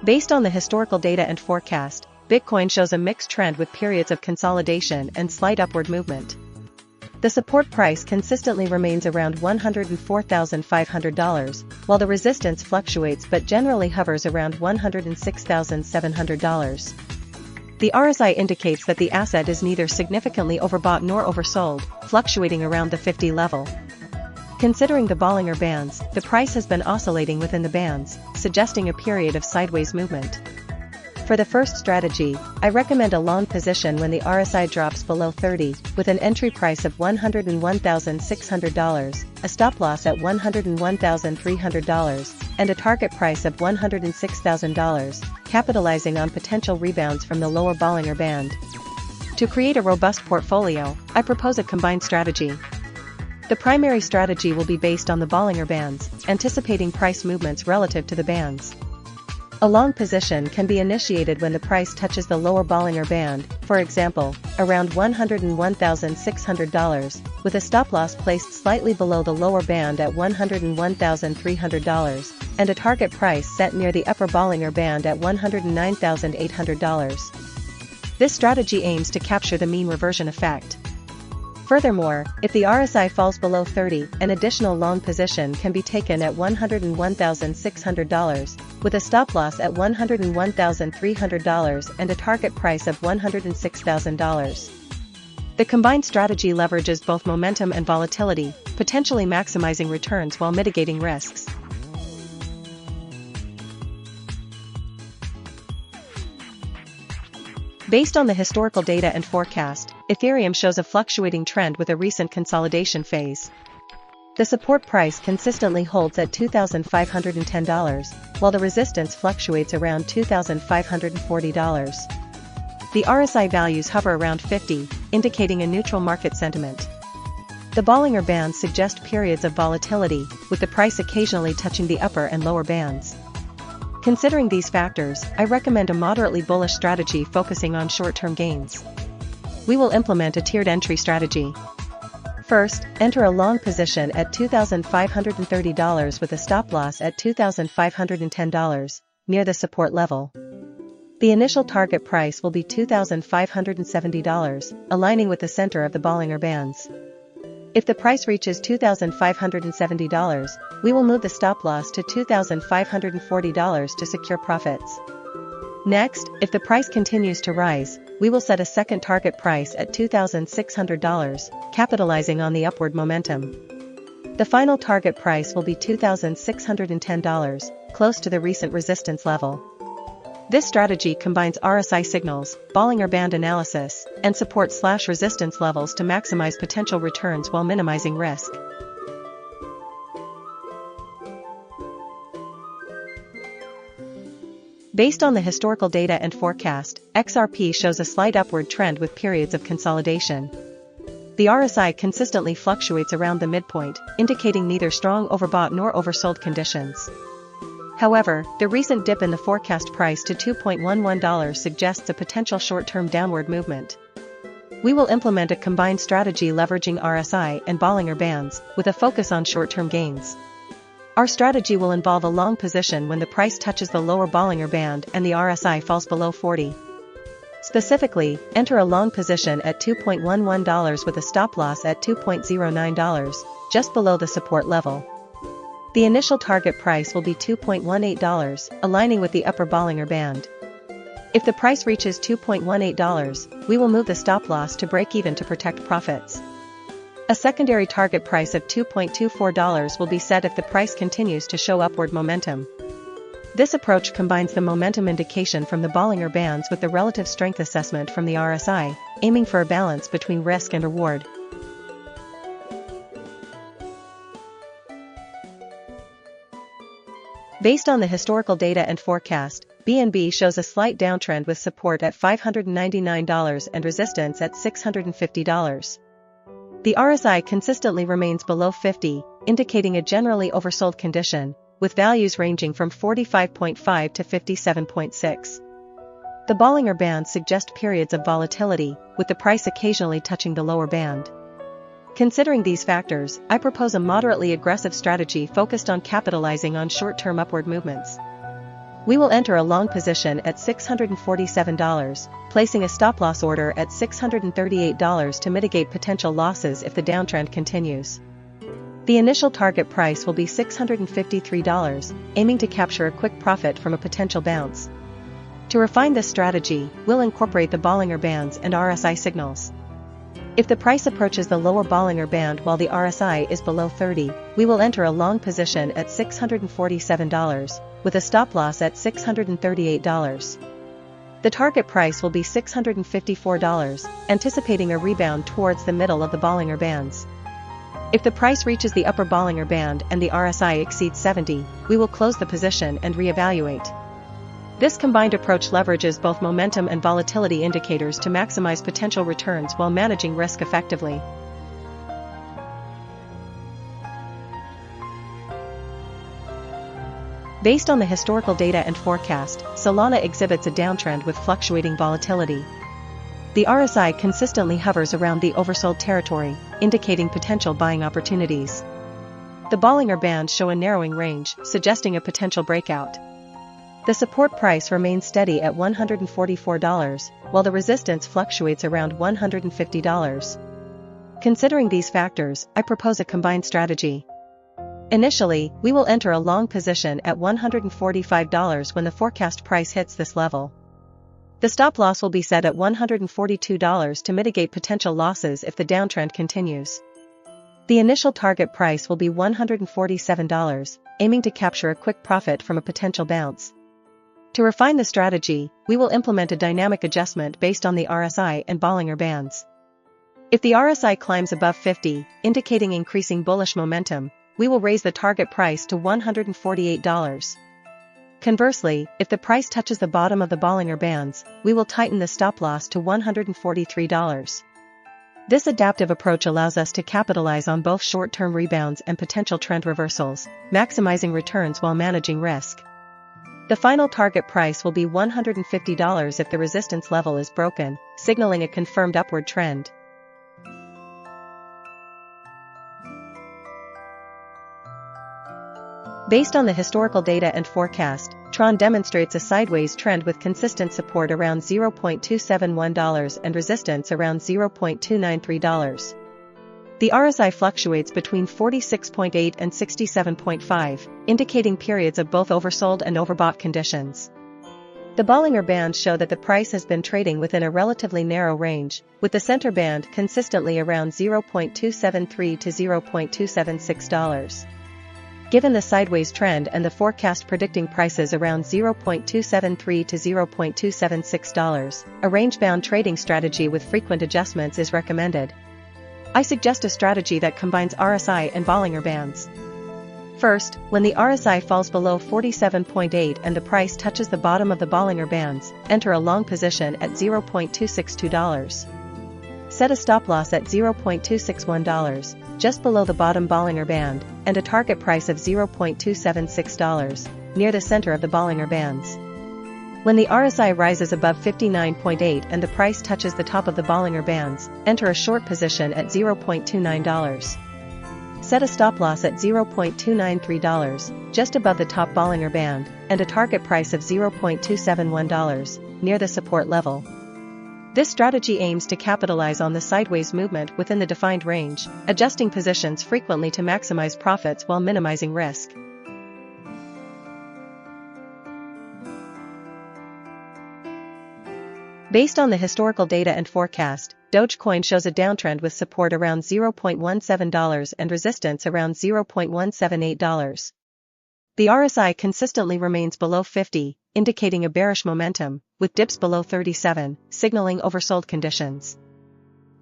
Based on the historical data and forecast, Bitcoin shows a mixed trend with periods of consolidation and slight upward movement. The support price consistently remains around $104,500, while the resistance fluctuates but generally hovers around $106,700. The RSI indicates that the asset is neither significantly overbought nor oversold, fluctuating around the 50 level. Considering the Bollinger Bands, the price has been oscillating within the bands, suggesting a period of sideways movement. For the first strategy, I recommend a long position when the RSI drops below 30, with an entry price of $101,600, a stop loss at $101,300, and a target price of $106,000, capitalizing on potential rebounds from the lower Bollinger Band. To create a robust portfolio, I propose a combined strategy. The primary strategy will be based on the Bollinger Bands, anticipating price movements relative to the bands. A long position can be initiated when the price touches the lower Bollinger Band, for example, around $101,600, with a stop loss placed slightly below the lower band at $101,300, and a target price set near the upper Bollinger Band at $109,800. This strategy aims to capture the mean reversion effect. Furthermore, if the RSI falls below 30, an additional long position can be taken at $101,600, with a stop loss at $101,300 and a target price of $106,000. The combined strategy leverages both momentum and volatility, potentially maximizing returns while mitigating risks. Based on the historical data and forecast, Ethereum shows a fluctuating trend with a recent consolidation phase. The support price consistently holds at $2,510, while the resistance fluctuates around $2,540. The RSI values hover around 50, indicating a neutral market sentiment. The Bollinger Bands suggest periods of volatility, with the price occasionally touching the upper and lower bands. Considering these factors, I recommend a moderately bullish strategy focusing on short-term gains. We will implement a tiered entry strategy. First, enter a long position at $2,530 with a stop loss at $2,510, near the support level. The initial target price will be $2,570, aligning with the center of the Bollinger Bands. If the price reaches $2,570, we will move the stop loss to $2,540 to secure profits. Next, if the price continues to rise, we will set a second target price at $2,600, capitalizing on the upward momentum. The final target price will be $2,610, close to the recent resistance level. This strategy combines RSI signals, Bollinger Band analysis, and support/resistance levels to maximize potential returns while minimizing risk. Based on the historical data and forecast, XRP shows a slight upward trend with periods of consolidation. The RSI consistently fluctuates around the midpoint, indicating neither strong overbought nor oversold conditions. However, the recent dip in the forecast price to $2.11 suggests a potential short-term downward movement. We will implement a combined strategy leveraging RSI and Bollinger Bands, with a focus on short-term gains. Our strategy will involve a long position when the price touches the lower Bollinger Band and the RSI falls below 40. Specifically, enter a long position at $2.11 with a stop loss at $2.09, just below the support level. The initial target price will be $2.18, aligning with the upper Bollinger Band. If the price reaches $2.18, we will move the stop loss to break even to protect profits. A secondary target price of $2.24 will be set if the price continues to show upward momentum. This approach combines the momentum indication from the Bollinger Bands with the relative strength assessment from the RSI, aiming for a balance between risk and reward. Based on the historical data and forecast, BNB shows a slight downtrend with support at $599 and resistance at $650. The RSI consistently remains below 50, indicating a generally oversold condition, with values ranging from 45.5 to 57.6. The Bollinger Bands suggest periods of volatility, with the price occasionally touching the lower band. Considering these factors, I propose a moderately aggressive strategy focused on capitalizing on short-term upward movements. We will enter a long position at $647, placing a stop-loss order at $638 to mitigate potential losses if the downtrend continues. The initial target price will be $653, aiming to capture a quick profit from a potential bounce. To refine this strategy, we'll incorporate the Bollinger Bands and RSI signals. If the price approaches the lower Bollinger Band while the RSI is below 30, we will enter a long position at $647, with a stop-loss at $638. The target price will be $654, anticipating a rebound towards the middle of the Bollinger Bands. If the price reaches the upper Bollinger Band and the RSI exceeds 70, we will close the position and reevaluate. This combined approach leverages both momentum and volatility indicators to maximize potential returns while managing risk effectively. Based on the historical data and forecast, Solana exhibits a downtrend with fluctuating volatility. The RSI consistently hovers around the oversold territory, indicating potential buying opportunities. The Bollinger Bands show a narrowing range, suggesting a potential breakout. The support price remains steady at $144, while the resistance fluctuates around $150. Considering these factors, I propose a combined strategy. Initially, we will enter a long position at $145 when the forecast price hits this level. The stop-loss will be set at $142 to mitigate potential losses if the downtrend continues. The initial target price will be $147, aiming to capture a quick profit from a potential bounce. To refine the strategy, we will implement a dynamic adjustment based on the RSI and Bollinger Bands. If the RSI climbs above 50, indicating increasing bullish momentum, we will raise the target price to $148. Conversely, if the price touches the bottom of the Bollinger Bands, we will tighten the stop-loss to $143. This adaptive approach allows us to capitalize on both short-term rebounds and potential trend reversals, maximizing returns while managing risk. The final target price will be $150 if the resistance level is broken, signaling a confirmed upward trend. Based on the historical data and forecast, TRON demonstrates a sideways trend with consistent support around $0.271 and resistance around $0.293. The RSI fluctuates between 46.8 and 67.5, indicating periods of both oversold and overbought conditions. The Bollinger Bands show that the price has been trading within a relatively narrow range, with the center band consistently around $0.273 to $0.276. Given the sideways trend and the forecast predicting prices around $0.273 to $0.276, a range-bound trading strategy with frequent adjustments is recommended. I suggest a strategy that combines RSI and Bollinger Bands. First, when the RSI falls below 47.8 and the price touches the bottom of the Bollinger Bands, enter a long position at $0.262. Set a stop-loss at $0.261, just below the bottom Bollinger Band, and a target price of $0.276, near the center of the Bollinger Bands. When the RSI rises above 59.8 and the price touches the top of the Bollinger Bands, enter a short position at $0.29. Set a stop-loss at $0.293, just above the top Bollinger Band, and a target price of $0.271, near the support level. This strategy aims to capitalize on the sideways movement within the defined range, adjusting positions frequently to maximize profits while minimizing risk. Based on the historical data and forecast, Dogecoin shows a downtrend with support around $0.17 and resistance around $0.178. The RSI consistently remains below 50, indicating a bearish momentum, with dips below 37, signaling oversold conditions.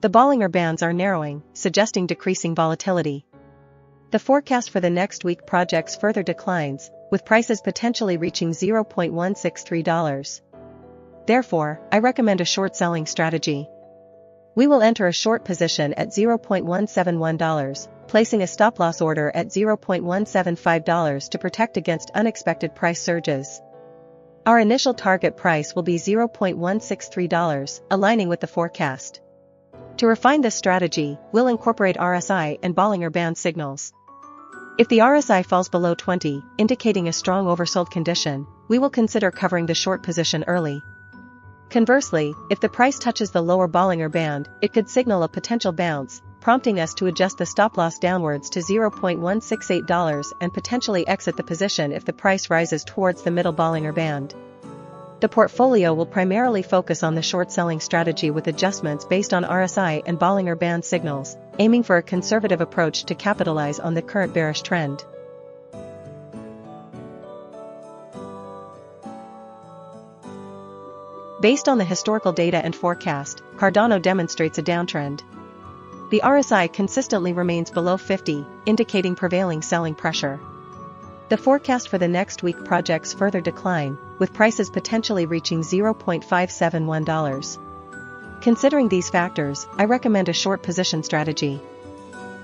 The Bollinger Bands are narrowing, suggesting decreasing volatility. The forecast for the next week projects further declines, with prices potentially reaching $0.163. Therefore, I recommend a short selling strategy. We will enter a short position at $0.171, placing a stop-loss order at $0.175 to protect against unexpected price surges. Our initial target price will be $0.163, aligning with the forecast. To refine this strategy, we'll incorporate RSI and Bollinger Band signals. If the RSI falls below 20, indicating a strong oversold condition, we will consider covering the short position early. Conversely, if the price touches the lower Bollinger Band, it could signal a potential bounce, prompting us to adjust the stop-loss downwards to $0.168 and potentially exit the position if the price rises towards the middle Bollinger Band. The portfolio will primarily focus on the short-selling strategy with adjustments based on RSI and Bollinger Band signals, aiming for a conservative approach to capitalize on the current bearish trend. Based on the historical data and forecast, Cardano demonstrates a downtrend. The RSI consistently remains below 50, indicating prevailing selling pressure. The forecast for the next week projects further decline, with prices potentially reaching $0.571. Considering these factors, I recommend a short position strategy.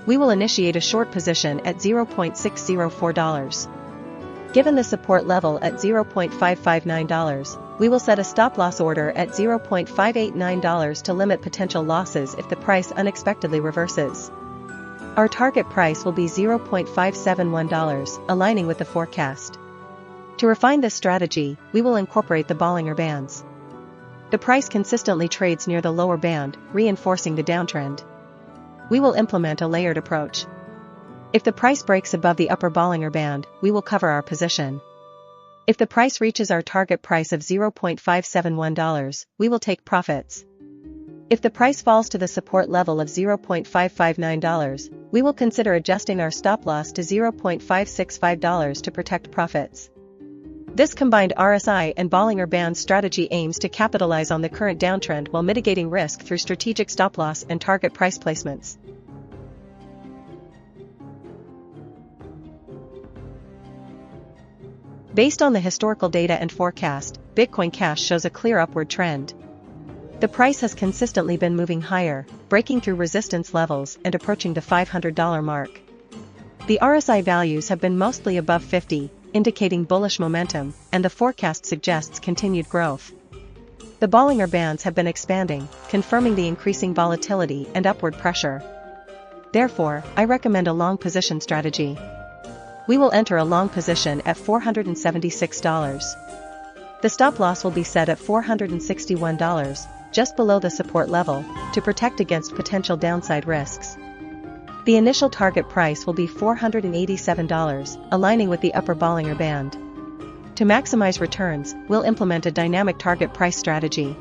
We will initiate a short position at $0.604. Given the support level at $0.559, we will set a stop-loss order at $0.589 to limit potential losses if the price unexpectedly reverses. Our target price will be $0.571, aligning with the forecast. To refine this strategy, we will incorporate the Bollinger Bands. The price consistently trades near the lower band, reinforcing the downtrend. We will implement a layered approach. If the price breaks above the upper Bollinger Band, we will cover our position. If the price reaches our target price of $0.571, we will take profits. If the price falls to the support level of $0.559, we will consider adjusting our stop-loss to $0.565 to protect profits. This combined RSI and Bollinger Band strategy aims to capitalize on the current downtrend while mitigating risk through strategic stop-loss and target price placements. Based on the historical data and forecast, Bitcoin Cash shows a clear upward trend. The price has consistently been moving higher, breaking through resistance levels and approaching the $500 mark. The RSI values have been mostly above 50, indicating bullish momentum, and the forecast suggests continued growth. The Bollinger Bands have been expanding, confirming the increasing volatility and upward pressure. Therefore, I recommend a long position strategy. We will enter a long position at $476. The stop-loss will be set at $461, just below the support level, to protect against potential downside risks. The initial target price will be $487, aligning with the upper Bollinger Band. To maximize returns, we'll implement a dynamic target price strategy.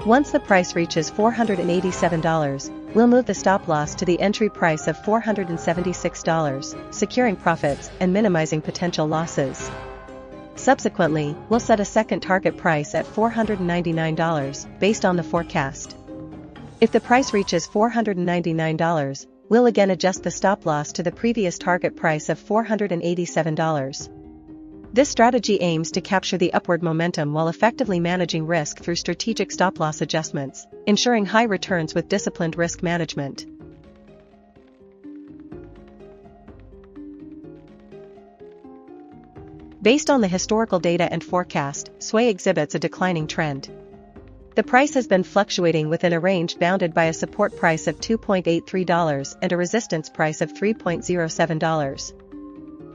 Once the price reaches $487, we'll move the stop-loss to the entry price of $476, securing profits and minimizing potential losses. Subsequently, we'll set a second target price at $499, based on the forecast. If the price reaches $499, we'll again adjust the stop-loss to the previous target price of $487. This strategy aims to capture the upward momentum while effectively managing risk through strategic stop-loss adjustments, ensuring high returns with disciplined risk management. Based on the historical data and forecast, Sui exhibits a declining trend. The price has been fluctuating within a range bounded by a support price of $2.83 and a resistance price of $3.07.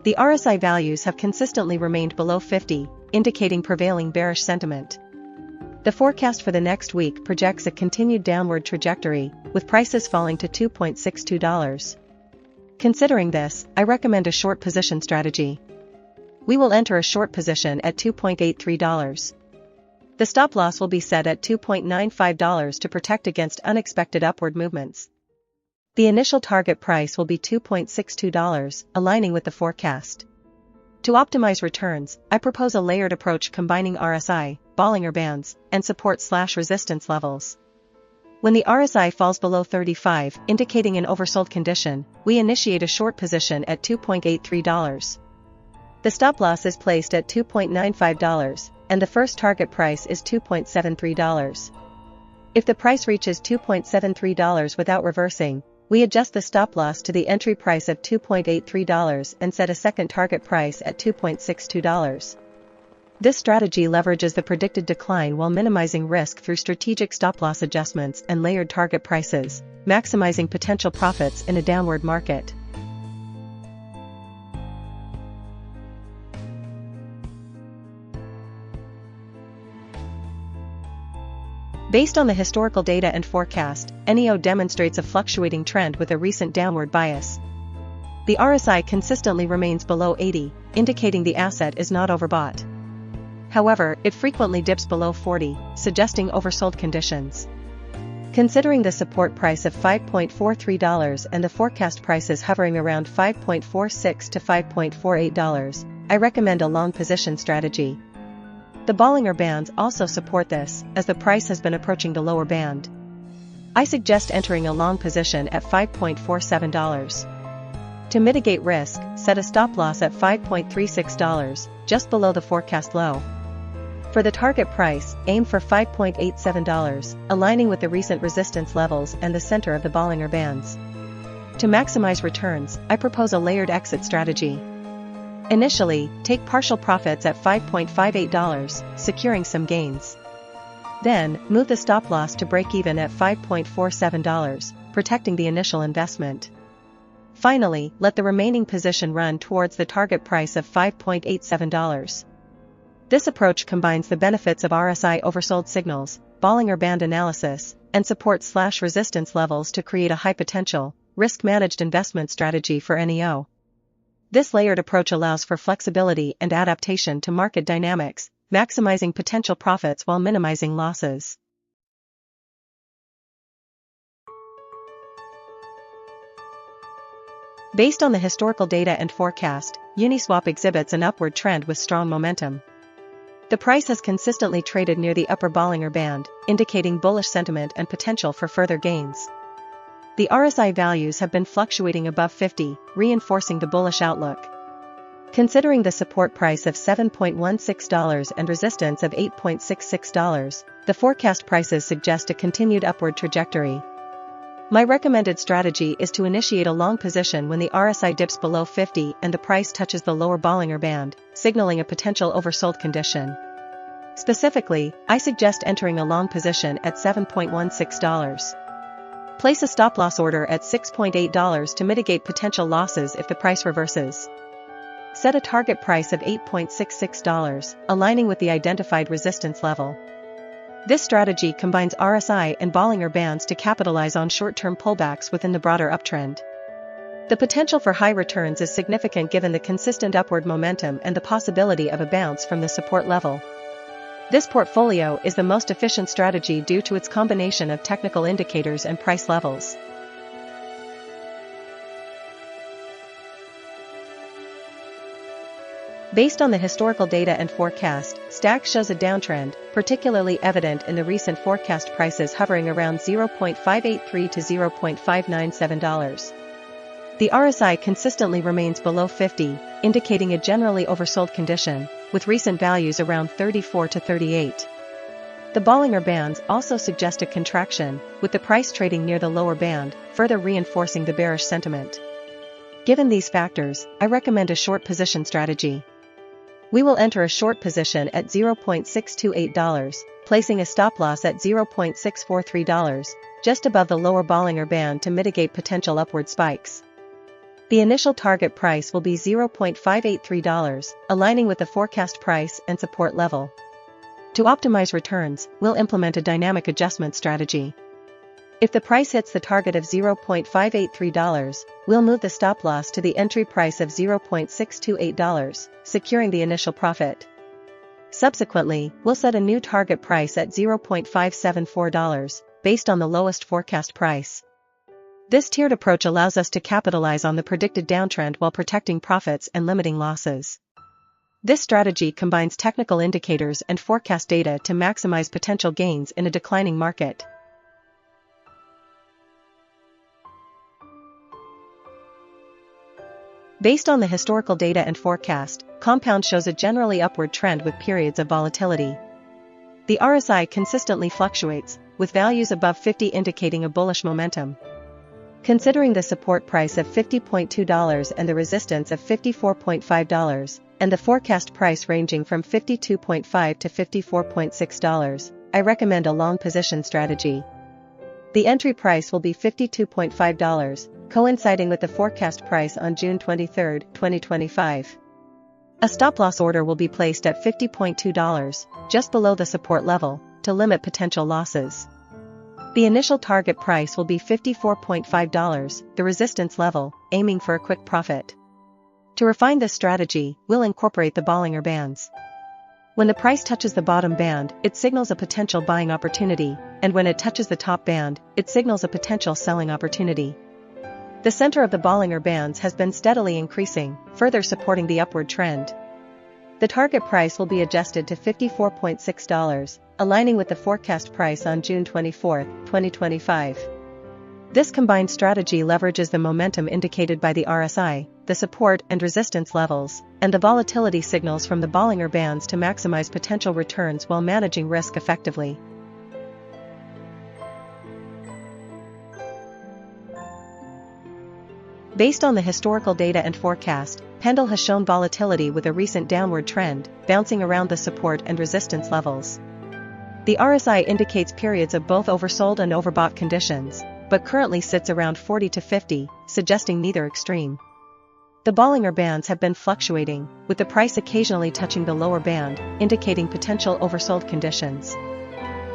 The RSI values have consistently remained below 50, indicating prevailing bearish sentiment. The forecast for the next week projects a continued downward trajectory, with prices falling to $2.62. Considering this, I recommend a short position strategy. We will enter a short position at $2.83. The stop-loss will be set at $2.95 to protect against unexpected upward movements. The initial target price will be $2.62, aligning with the forecast. To optimize returns, I propose a layered approach combining RSI, Bollinger Bands, and support/resistance levels. When the RSI falls below 35, indicating an oversold condition, we initiate a short position at $2.83. The stop-loss is placed at $2.95, and the first target price is $2.73. If the price reaches $2.73 without reversing, we adjust the stop-loss to the entry price of $2.83 and set a second target price at $2.62. This strategy leverages the predicted decline while minimizing risk through strategic stop-loss adjustments and layered target prices, maximizing potential profits in a downward market. Based on the historical data and forecast, NEO demonstrates a fluctuating trend with a recent downward bias. The RSI consistently remains below 80, indicating the asset is not overbought. However, it frequently dips below 40, suggesting oversold conditions. Considering the support price of $5.43 and the forecast prices hovering around $5.46 to $5.48, I recommend a long position strategy. The Bollinger Bands also support this, as the price has been approaching the lower band. I suggest entering a long position at $5.47. To mitigate risk, set a stop loss at $5.36, just below the forecast low. For the target price, aim for $5.87, aligning with the recent resistance levels and the center of the Bollinger Bands. To maximize returns, I propose a layered exit strategy. Initially, take partial profits at $5.58, securing some gains. Then, move the stop loss to break even at $5.47, protecting the initial investment. Finally, let the remaining position run towards the target price of $5.87. This approach combines the benefits of RSI oversold signals, Bollinger Band analysis, and support/resistance levels to create a high-potential, risk-managed investment strategy for NEO. This layered approach allows for flexibility and adaptation to market dynamics, maximizing potential profits while minimizing losses. Based on the historical data and forecast, Uniswap exhibits an upward trend with strong momentum. The price has consistently traded near the upper Bollinger Band, indicating bullish sentiment and potential for further gains. The RSI values have been fluctuating above 50, reinforcing the bullish outlook. Considering the support price of $7.16 and resistance of $8.66, the forecast prices suggest a continued upward trajectory. My recommended strategy is to initiate a long position when the RSI dips below 50 and the price touches the lower Bollinger Band, signaling a potential oversold condition. Specifically, I suggest entering a long position at $7.16. Place a stop-loss order at $6.8 to mitigate potential losses if the price reverses. Set a target price of $8.66, aligning with the identified resistance level. This strategy combines RSI and Bollinger Bands to capitalize on short-term pullbacks within the broader uptrend. The potential for high returns is significant given the consistent upward momentum and the possibility of a bounce from the support level. This portfolio is the most efficient strategy due to its combination of technical indicators and price levels. Based on the historical data and forecast, STAX shows a downtrend, particularly evident in the recent forecast prices hovering around $0.583 to $0.597. The RSI consistently remains below 50, indicating a generally oversold condition, with recent values around 34 to 38. The Bollinger Bands also suggest a contraction, with the price trading near the lower band, further reinforcing the bearish sentiment. Given these factors, I recommend a short position strategy. We will enter a short position at $0.628, placing a stop loss at $0.643, just above the lower Bollinger Band to mitigate potential upward spikes. The initial target price will be $0.583, aligning with the forecast price and support level. To optimize returns, we'll implement a dynamic adjustment strategy. If the price hits the target of $0.583, we'll move the stop loss to the entry price of $0.628, securing the initial profit. Subsequently, we'll set a new target price at $0.574, based on the lowest forecast price. This tiered approach allows us to capitalize on the predicted downtrend while protecting profits and limiting losses. This strategy combines technical indicators and forecast data to maximize potential gains in a declining market. Based on the historical data and forecast, Compound shows a generally upward trend with periods of volatility. The RSI consistently fluctuates, with values above 50 indicating a bullish momentum. Considering the support price of $50.2 and the resistance of $54.5, and the forecast price ranging from $52.5 to $54.6, I recommend a long position strategy. The entry price will be $52.5, coinciding with the forecast price on June 23, 2025. A stop-loss order will be placed at $50.2, just below the support level, to limit potential losses. The initial target price will be $54.5, the resistance level, aiming for a quick profit. To refine this strategy, we'll incorporate the Bollinger Bands. When the price touches the bottom band, it signals a potential buying opportunity, and when it touches the top band, it signals a potential selling opportunity. The center of the Bollinger Bands has been steadily increasing, further supporting the upward trend. The target price will be adjusted to $54.6, aligning with the forecast price on June 24, 2025. This combined strategy leverages the momentum indicated by the RSI, the support and resistance levels, and the volatility signals from the Bollinger Bands to maximize potential returns while managing risk effectively. Based on the historical data and forecast, Pendle has shown volatility with a recent downward trend, bouncing around the support and resistance levels. The RSI indicates periods of both oversold and overbought conditions, but currently sits around 40 to 50, suggesting neither extreme. The Bollinger Bands have been fluctuating, with the price occasionally touching the lower band, indicating potential oversold conditions.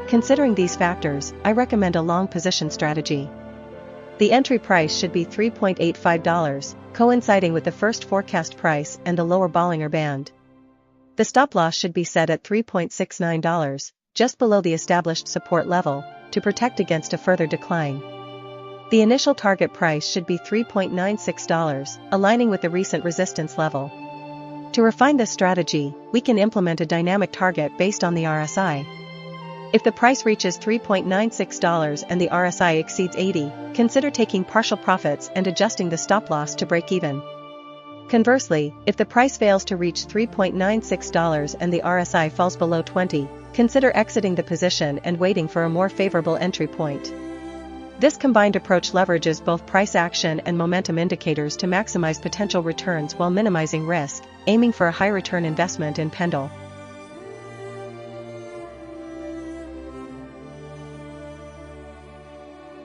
Considering these factors, I recommend a long position strategy. The entry price should be $3.85, coinciding with the first forecast price and the lower Bollinger Band. The stop loss should be set at $3.69, just below the established support level, to protect against a further decline. The initial target price should be $3.96, aligning with the recent resistance level. To refine this strategy, we can implement a dynamic target based on the RSI. If the price reaches $3.96 and the RSI exceeds 80, consider taking partial profits and adjusting the stop loss to break even. Conversely, if the price fails to reach $3.96 and the RSI falls below 20, consider exiting the position and waiting for a more favorable entry point. This combined approach leverages both price action and momentum indicators to maximize potential returns while minimizing risk, aiming for a high return investment in Pendle.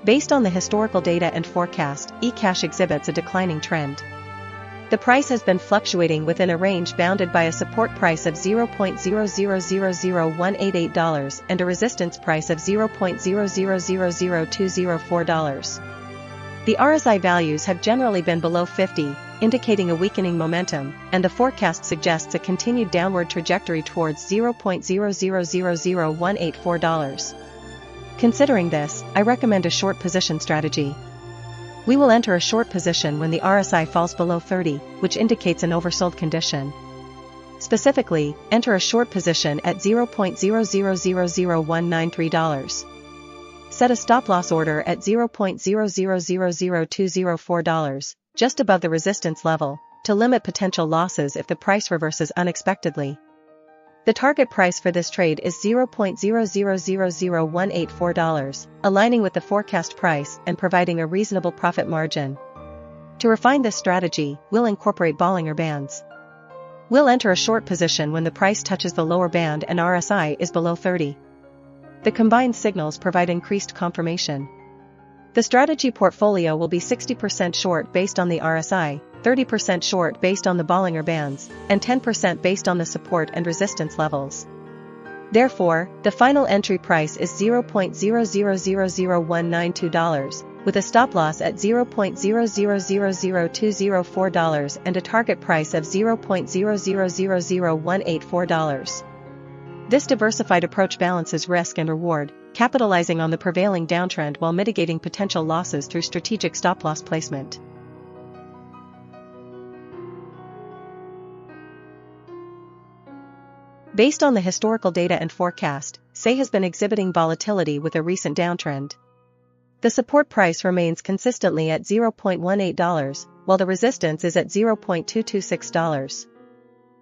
Based on the historical data and forecast, eCash exhibits a declining trend. The price has been fluctuating within a range bounded by a support price of $0.0000188 and a resistance price of $0.0000204. The RSI values have generally been below 50, indicating a weakening momentum, and the forecast suggests a continued downward trajectory towards $0.0000184. Considering this, I recommend a short position strategy. We will enter a short position when the RSI falls below 30, which indicates an oversold condition. Specifically, enter a short position at $0.0000193. Set a stop loss order at $0.0000204, just above the resistance level, to limit potential losses if the price reverses unexpectedly. The target price for this trade is $0.0000184, aligning with the forecast price and providing a reasonable profit margin. To refine this strategy, we'll incorporate Bollinger Bands. We'll enter a short position when the price touches the lower band and RSI is below 30. The combined signals provide increased confirmation. The strategy portfolio will be 60% short based on the RSI, 30% short based on the Bollinger Bands, and 10% based on the support and resistance levels. Therefore, the final entry price is $0.0000192, with a stop loss at $0.0000204 and a target price of $0.0000184. This diversified approach balances risk and reward, capitalizing on the prevailing downtrend while mitigating potential losses through strategic stop-loss placement. Based on the historical data and forecast, SEI has been exhibiting volatility with a recent downtrend. The support price remains consistently at $0.18, while the resistance is at $0.226.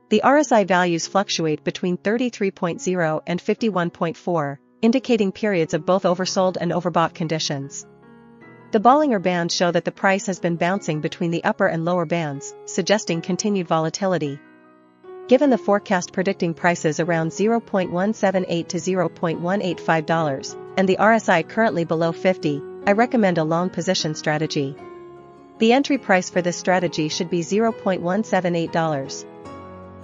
The RSI values fluctuate between 33.0 and 51.4, indicating periods of both oversold and overbought conditions. The Bollinger Bands show that the price has been bouncing between the upper and lower bands, suggesting continued volatility. Given the forecast predicting prices around $0.178 to $0.185, and the RSI currently below 50, I recommend a long position strategy. The entry price for this strategy should be $0.178.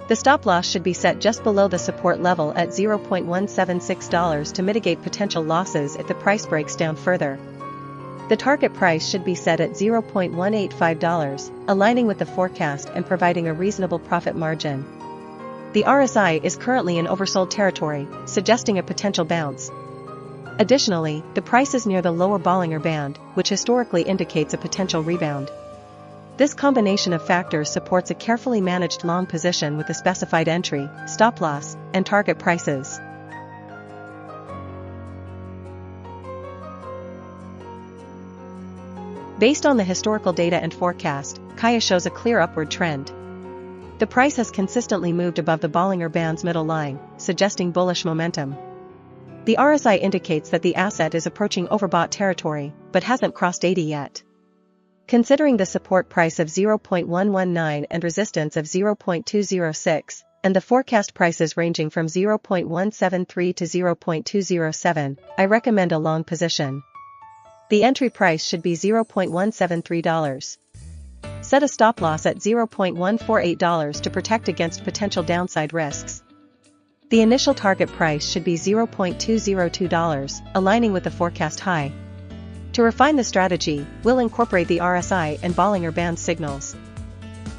The stop loss should be set just below the support level at $0.176 to mitigate potential losses if the price breaks down further. The target price should be set at $0.185, aligning with the forecast and providing a reasonable profit margin. The RSI is currently in oversold territory, suggesting a potential bounce. Additionally, the price is near the lower Bollinger Band, which historically indicates a potential rebound. This combination of factors supports a carefully managed long position with a specified entry, stop loss, and target prices. Based on the historical data and forecast, Kaia shows a clear upward trend. The price has consistently moved above the Bollinger Band's middle line, suggesting bullish momentum. The RSI indicates that the asset is approaching overbought territory, but hasn't crossed 80 yet. Considering the support price of 0.119 and resistance of 0.206, and the forecast prices ranging from 0.173 to 0.207, I recommend a long position. The entry price should be $0.173. Set a stop loss at $0.148 to protect against potential downside risks. The initial target price should be $0.202, aligning with the forecast high. To refine the strategy, we'll incorporate the RSI and Bollinger Band signals.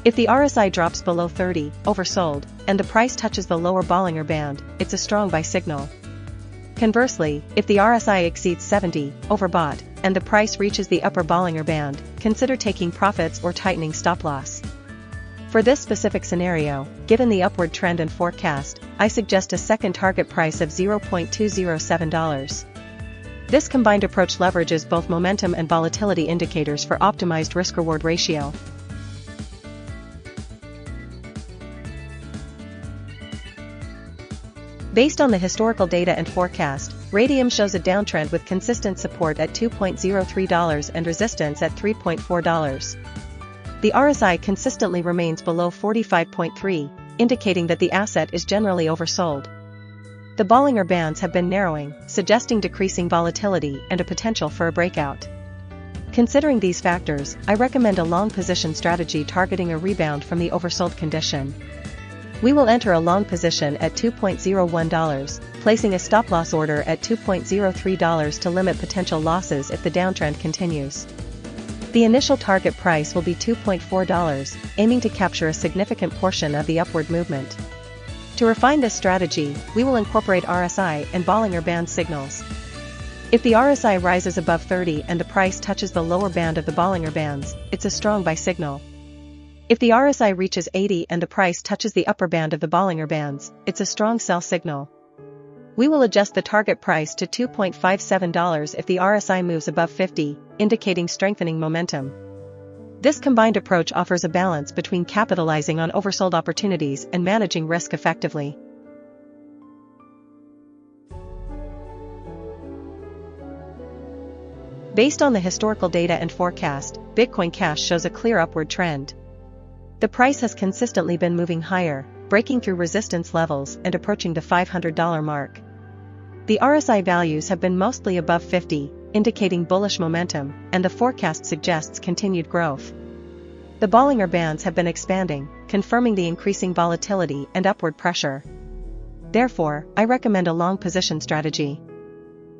If the RSI drops below 30, oversold, and the price touches the lower Bollinger Band, it's a strong buy signal. Conversely, if the RSI exceeds 70, overbought, and the price reaches the upper Bollinger Band, consider taking profits or tightening stop loss. For this specific scenario, given the upward trend and forecast, I suggest a second target price of $0.207. This combined approach leverages both momentum and volatility indicators for optimized risk-reward ratio. Based on the historical data and forecast, Raydium shows a downtrend with consistent support at $2.03 and resistance at $3.4. The RSI consistently remains below 45.3, indicating that the asset is generally oversold. The Bollinger Bands have been narrowing, suggesting decreasing volatility and a potential for a breakout. Considering these factors, I recommend a long position strategy targeting a rebound from the oversold condition. We will enter a long position at $2.01, placing a stop loss order at $2.03 to limit potential losses if the downtrend continues. The initial target price will be $2.4, aiming to capture a significant portion of the upward movement. To refine this strategy, we will incorporate RSI and Bollinger Band signals. If the RSI rises above 30 and the price touches the lower band of the Bollinger Bands, it's a strong buy signal. If the RSI reaches 80 and the price touches the upper band of the Bollinger Bands, it's a strong sell signal. We will adjust the target price to $2.57 if the RSI moves above 50, indicating strengthening momentum. This combined approach offers a balance between capitalizing on oversold opportunities and managing risk effectively. Based on the historical data and forecast, Bitcoin Cash shows a clear upward trend. The price has consistently been moving higher, breaking through resistance levels and approaching the $500 mark. The RSI values have been mostly above 50, indicating bullish momentum, and the forecast suggests continued growth. The Bollinger Bands have been expanding, confirming the increasing volatility and upward pressure. Therefore, I recommend a long position strategy.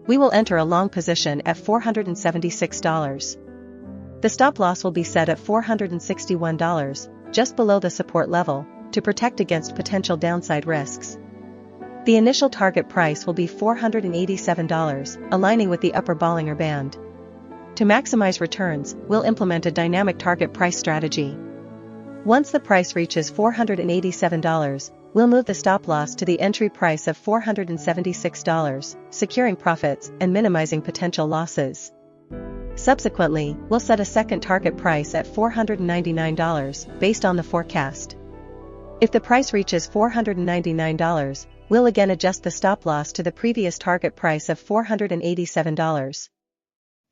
We will enter a long position at $476. The stop loss will be set at $461, just below the support level, to protect against potential downside risks. The initial target price will be $487, aligning with the upper Bollinger Band. To maximize returns, we'll implement a dynamic target price strategy. Once the price reaches $487, we'll move the stop loss to the entry price of $476, securing profits and minimizing potential losses. Subsequently, we'll set a second target price at $499, based on the forecast. If the price reaches $499, we'll again adjust the stop loss to the previous target price of $487.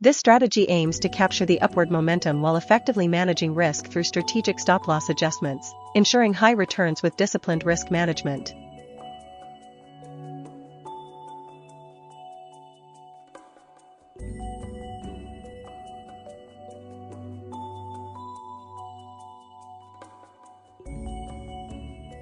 This strategy aims to capture the upward momentum while effectively managing risk through strategic stop loss adjustments, ensuring high returns with disciplined risk management.